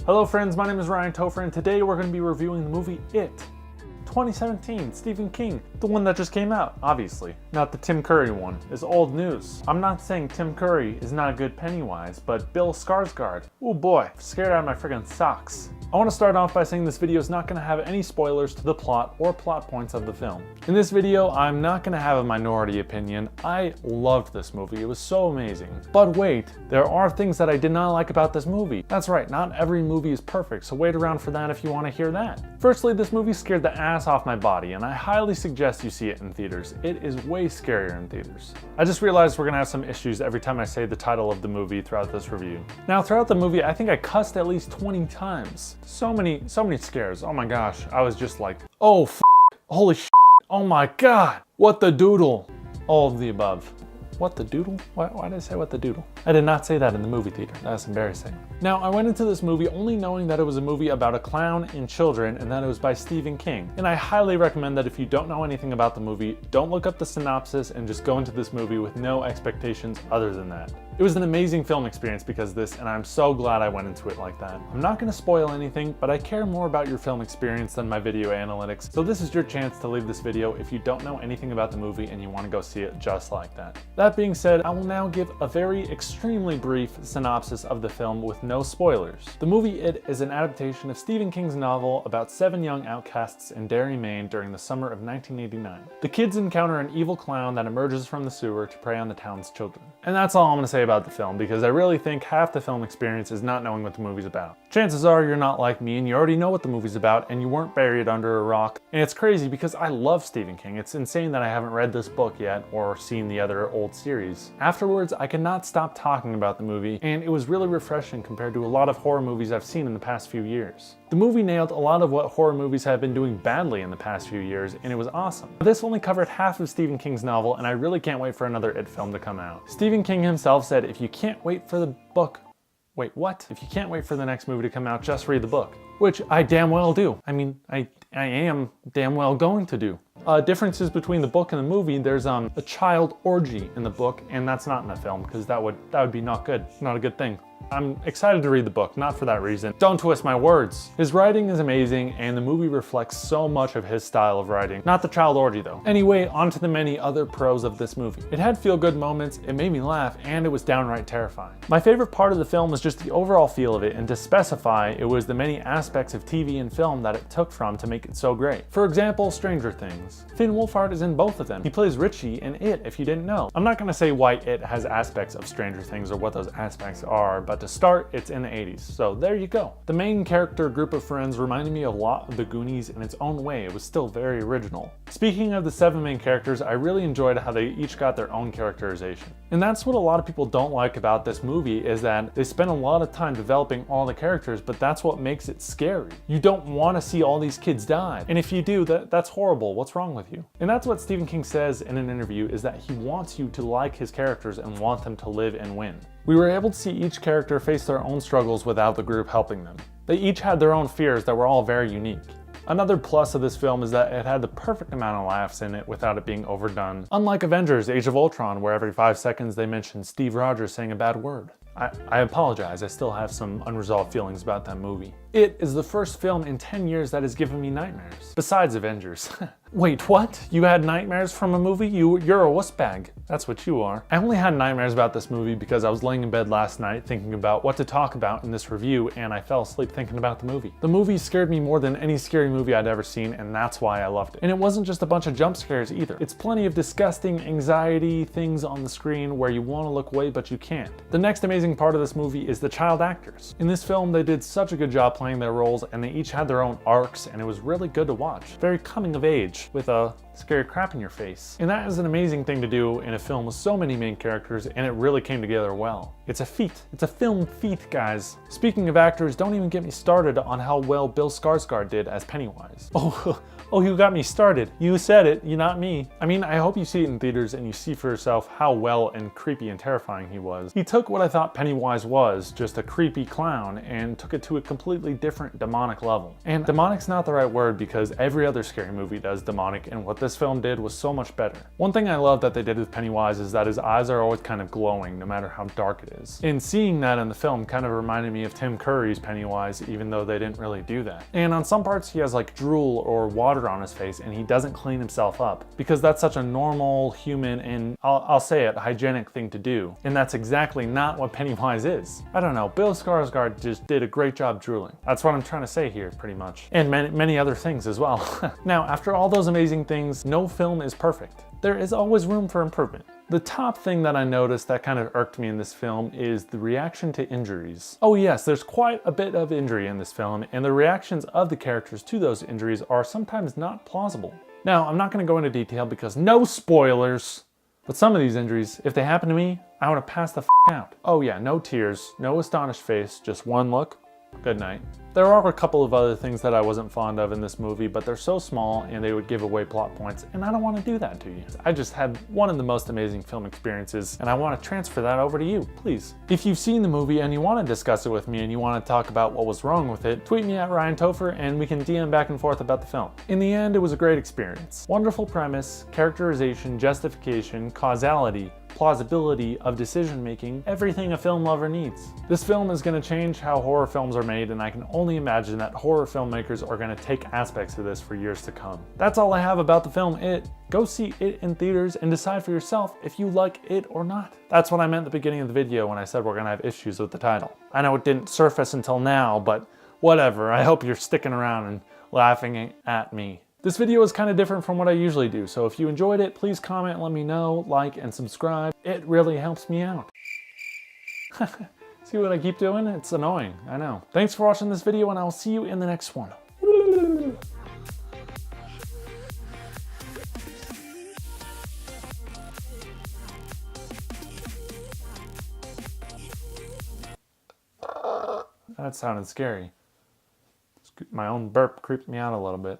Hello friends, my name is RyanTopherr and today we're going to be reviewing the movie It. 2017, Stephen King, the one that just came out, obviously. Not the Tim Curry one, it's old news. I'm not saying Tim Curry is not a good Pennywise, but Bill Skarsgård, oh boy, scared out of my friggin' socks. I want to start off by saying this video is not going to have any spoilers to the plot or plot points of the film. In this video, I'm not going to have a minority opinion. I loved this movie, it was so amazing. But wait, there are things that I did not like about this movie. That's right, not every movie is perfect, so wait around for that if you want to hear that. Firstly, this movie scared the ass off my body, and I highly suggest you see it in theaters. It is way scarier in theaters. I just realized we're going to have some issues every time I say the title of the movie throughout this review. Now, throughout the movie, I think I cussed at least 20 times. So many scares. Oh my gosh. I was just like, oh f***, holy sh**, oh my god, what the doodle. All of the above. What the doodle? Why did I say what the doodle? I did not say that in the movie theater. That's embarrassing. Now, I went into this movie only knowing that it was a movie about a clown and children and that it was by Stephen King. And I highly recommend that if you don't know anything about the movie, don't look up the synopsis and just go into this movie with no expectations other than that. It was an amazing film experience because of this, and I'm so glad I went into it like that. I'm not going to spoil anything, but I care more about your film experience than my video analytics, so this is your chance to leave this video if you don't know anything about the movie and you want to go see it just like that. That being said, I will now give a very extremely brief synopsis of the film with no spoilers. The movie It is an adaptation of Stephen King's novel about 7 young outcasts in Derry, Maine during the summer of 1989. The kids encounter an evil clown that emerges from the sewer to prey on the town's children. And that's all I'm going to say about the film, because I really think half the film experience is not knowing what the movie's about. Chances are you're not like me and you already know what the movie's about and you weren't buried under a rock. And it's crazy because I love Stephen King. It's insane that I haven't read this book yet or seen the other old series. Afterwards, I could not stop talking about the movie, and it was really refreshing compared to a lot of horror movies I've seen in the past few years. The movie nailed a lot of what horror movies have been doing badly in the past few years, and it was awesome. This only covered half of Stephen King's novel, and I really can't wait for another It film to come out. Stephen King himself said, if you can't wait for the book, wait, what? If you can't wait for the next movie to come out, just read the book. Which I damn well do. I mean, I am damn well going to do. Differences between the book and the movie, there's a child orgy in the book, and that's not in the film, because that would be not good. Not a good thing. I'm excited to read the book, not for that reason. Don't twist my words. His writing is amazing, and the movie reflects so much of his style of writing. Not the child orgy, though. Anyway, on to the many other pros of this movie. It had feel-good moments, it made me laugh, and it was downright terrifying. My favorite part of the film was just the overall feel of it, and to specify, it was the many aspects of TV and film that it took from to make it so great. For example, Stranger Things. Finn Wolfhard is in both of them. He plays Richie in It, if you didn't know. I'm not gonna say why It has aspects of Stranger Things or what those aspects are, but to start, it's in the 80s, so there you go. The main character group of friends reminded me a lot of the Goonies in its own way. It was still very original. Speaking of the 7 main characters, I really enjoyed how they each got their own characterization. And that's what a lot of people don't like about this movie, is that they spend a lot of time developing all the characters, but that's what makes it scary. You don't want to see all these kids die, and if you do, that's horrible. What's wrong with you? And that's what Stephen King says in an interview, is that he wants you to like his characters and want them to live and win. We were able to see each character face their own struggles without the group helping them. They each had their own fears that were all very unique. Another plus of this film is that it had the perfect amount of laughs in it without it being overdone. Unlike Avengers: Age of Ultron, where every 5 seconds they mention Steve Rogers saying a bad word. I apologize, I still have some unresolved feelings about that movie. It is the first film in 10 years that has given me nightmares. Besides Avengers. Wait, what? You had nightmares from a movie? You're a wuss bag. That's what you are. I only had nightmares about this movie because I was laying in bed last night thinking about what to talk about in this review, and I fell asleep thinking about the movie. The movie scared me more than any scary movie I'd ever seen, and that's why I loved it. And it wasn't just a bunch of jump scares either. It's plenty of disgusting anxiety things on the screen where you want to look away but you can't. The next amazing part of this movie is the child actors. In this film, they did such a good job playing their roles, and they each had their own arcs, and it was really good to watch. Very coming of age, with a scary crap in your face. And that is an amazing thing to do in a film with so many main characters, and it really came together well. It's a feat. It's a film feat, guys. Speaking of actors, don't even get me started on how well Bill Skarsgård did as Pennywise. Oh, you got me started. You said it, you not me. I mean, I hope you see it in theaters and you see for yourself how well and creepy and terrifying he was. He took what I thought Pennywise was, just a creepy clown, and took it to a completely different demonic level. And demonic's not the right word because every other scary movie does demonic, and what this film did was so much better. One thing I love that they did with Pennywise is that his eyes are always kind of glowing no matter how dark it is. And seeing that in the film kind of reminded me of Tim Curry's Pennywise, even though they didn't really do that. And on some parts he has like drool or water on his face and he doesn't clean himself up because that's such a normal, human, and I'll say it, hygienic thing to do. And that's exactly not what Pennywise is. I don't know, Bill Skarsgård just did a great job drooling. That's what I'm trying to say here, pretty much. And many other things as well. Now, after all those amazing things, no film is perfect. There is always room for improvement. The top thing that I noticed that kind of irked me in this film is the reaction to injuries. Oh yes, there's quite a bit of injury in this film, and the reactions of the characters to those injuries are sometimes not plausible. Now, I'm not going to go into detail because no spoilers, but some of these injuries, if they happen to me, I want to pass the f*** out. Oh yeah, no tears, no astonished face, just one look, good night. There are a couple of other things that I wasn't fond of in this movie, but they're so small and they would give away plot points, and I don't want to do that to you. I just had one of the most amazing film experiences, and I want to transfer that over to you, please. If you've seen the movie and you want to discuss it with me and you want to talk about what was wrong with it, tweet me at RyanTopherr and we can DM back and forth about the film. In the end, it was a great experience. Wonderful premise, characterization, justification, causality, plausibility of decision making, everything a film lover needs. This film is going to change how horror films are made, and I can only imagine that horror filmmakers are going to take aspects of this for years to come. That's all I have about the film It. Go see it in theaters and decide for yourself if you like it or not. That's what I meant at the beginning of the video when I said we're going to have issues with the title. I know it didn't surface until now, but whatever. I hope you're sticking around and laughing at me. This video is kind of different from what I usually do, so if you enjoyed it, please comment and let me know, like, and subscribe. It really helps me out. See what I keep doing? It's annoying, I know. Thanks for watching this video, and I'll see you in the next one. That sounded scary. My own burp creeped me out a little bit.